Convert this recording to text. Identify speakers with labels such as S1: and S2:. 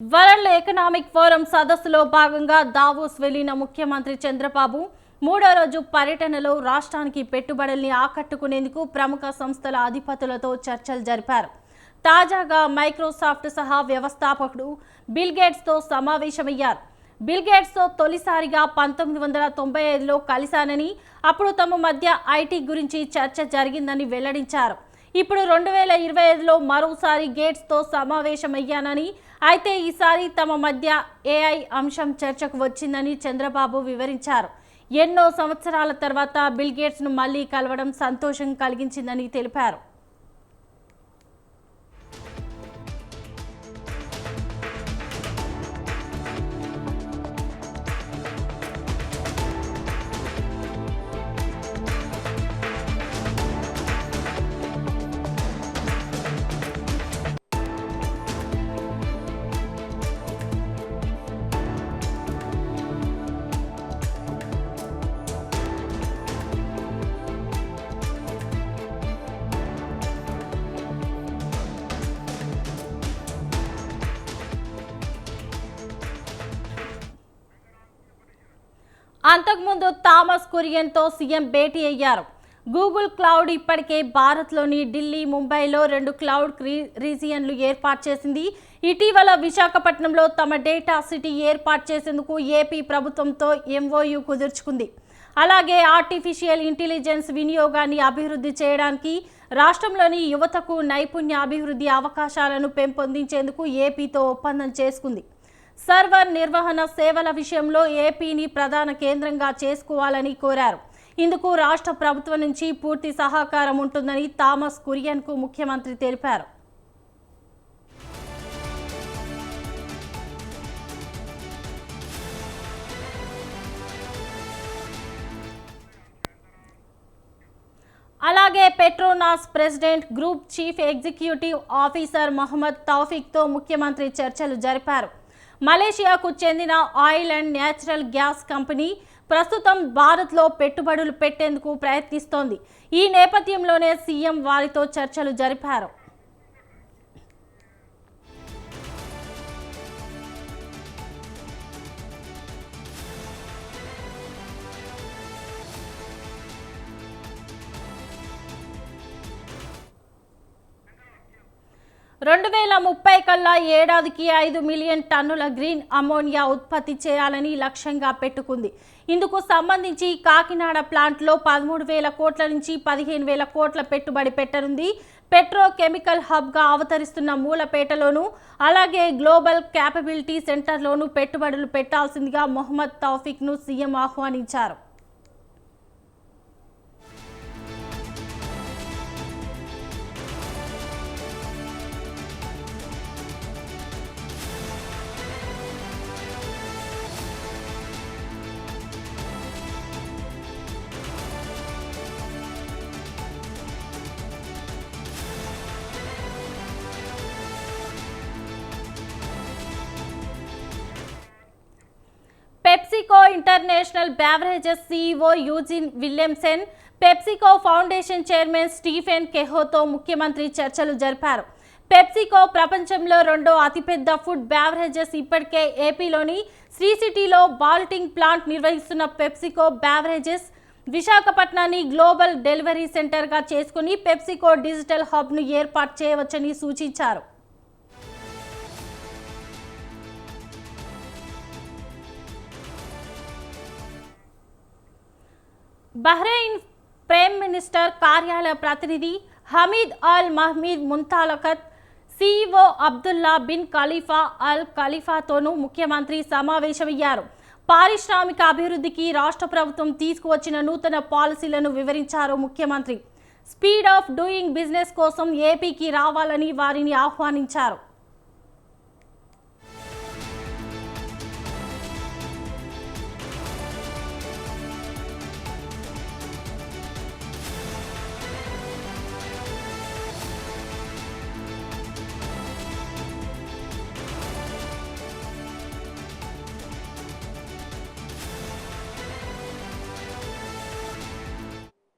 S1: World economic forum సదస్సులో భాగంగా Davos వెళ్లిన ముఖ్యమంత్రి చంద్రబాబు మూడో రోజు పర్యటనలో రాష్ట్రానికి పెట్టుబడుల్ని ఆకట్టుకునేందుకు ప్రముఖ సంస్థల అధిపతులతో చర్చలు జరిపారు. తాజాగా మైక్రోసాఫ్ట్ సహా వ్యవస్థాపకుడు బిల్ గేట్స్తో సమావేశమయ్యారు. బిల్ గేట్స్తో తొలిసారిగా 1995లో కలిశానని, అప్పుడు తమ మధ్య ఐటీ గురించి చర్చ జరిగిందని వెల్లడించారు. ఇప్పుడు 2025లో మరోసారి గేట్స్తో సమావేశమయ్యానని, అయితే ఈసారి తమ మధ్య ఏఐ అంశం చర్చకు వచ్చిందని చంద్రబాబు వివరించారు. ఎన్నో సంవత్సరాల తర్వాత బిల్ గేట్స్ను మళ్లీ కలవడం సంతోషం కలిగించిందని తెలిపారు. అంతకుముందు థామస్ కురియన్తో సీఎం భేటీ అయ్యారు. గూగుల్ క్లౌడ్ ఇప్పటికే భారత్లోని ఢిల్లీ, ముంబైలో 2 క్లౌడ్ రీజియన్లు ఏర్పాటు చేసింది. ఇటీవల విశాఖపట్నంలో తమ డేటా సిటీ ఏర్పాటు చేసేందుకు ఏపీ ప్రభుత్వంతో ఎంఓయూ కుదుర్చుకుంది. అలాగే ఆర్టిఫిషియల్ ఇంటెలిజెన్స్ వినియోగాన్ని అభివృద్ధి చేయడానికి, రాష్ట్రంలోని యువతకు నైపుణ్య అభివృద్ధి అవకాశాలను పెంపొందించేందుకు ఏపీతో ఒప్పందం చేసుకుంది. సర్వర్ నిర్వహణ సేవల విషయంలో ఏపీని ప్రధాన కేంద్రంగా చేసుకోవాలని కోరారు. ఇందుకు రాష్ట్ర ప్రభుత్వం నుంచి పూర్తి సహకారం ఉంటుందని థామస్ కురియన్కు ముఖ్యమంత్రి తెలిపారు. అలాగే Petronas president, group chief executive officer Mohammed తౌఫీక్తో ముఖ్యమంత్రి చర్చలు జరిపారు. మలేషియాకు చెందిన oil and natural gas company ప్రస్తుతం భారత్లో పెట్టుబడులు పెట్టేందుకు ప్రయత్నిస్తోంది. ఈ నేపథ్యంలోనే సీఎం వారితో చర్చలు జరిపారు. కల్లా ఏడాదికి 5 మిలియన్ టన్నుల గ్రీన్ అమోనియా ఉత్పత్తి చేయాలని లక్ష్యంగా పెట్టుకుంది. ఇందుకు సంబంధించి కాకినాడ ప్లాంట్లో 13,000 కోట్ల నుంచి 15,000 కోట్ల పెట్టుబడి పెట్టనుంది. పెట్రో కెమికల్ హబ్గా అవతరిస్తున్న మూలపేటలోను, అలాగే గ్లోబల్ క్యాపబిలిటీ సెంటర్లోనూ పెట్టుబడులు పెట్టాల్సిందిగా మహమ్మద్ తౌఫీక్ను సీఎం ఆహ్వానించారు. PepsiCo international beverages CEO Eugene Williamson, PepsiCo foundation chairman Stephen కెహోతో ముఖ్యమంత్రి చర్చలు జరిపారు. పెప్సికో ప్రపంచంలో 2వ అతిపెద్ద ఫుడ్ బెవరేజెస్. ఇప్పటికే ఏపీలోని శ్రీ సిటీలో బాల్టింగ్ ప్లాంట్ నిర్వహిస్తున్న పెప్సికో బెవరేజెస్ విశాఖపట్నాన్ని గ్లోబల్ డెలివరీ సెంటర్గా చేసుకుని పెప్సికో డిజిటల్ హబ్ను ఏర్పాటు చేయవచ్చని సూచించారు. బహ్రెయిన్ ప్రైమ్ మినిస్టర్ కార్యాలయ ప్రతినిధి హమీద్ అల్ మహ్మీద్ ముంతాలకత్, సీఈఓ అబ్దుల్లా బిన్ ఖలీఫా అల్ ఖలీఫాతోనూ ముఖ్యమంత్రి సమావేశమయ్యారు. పారిశ్రామిక అభివృద్ధికి రాష్ట్ర ప్రభుత్వం తీసుకువచ్చిన నూతన పాలసీలను వివరించారు ముఖ్యమంత్రి. స్పీడ్ ఆఫ్ డూయింగ్ బిజినెస్ కోసం ఏపీకి రావాలని వారిని ఆహ్వానించారు.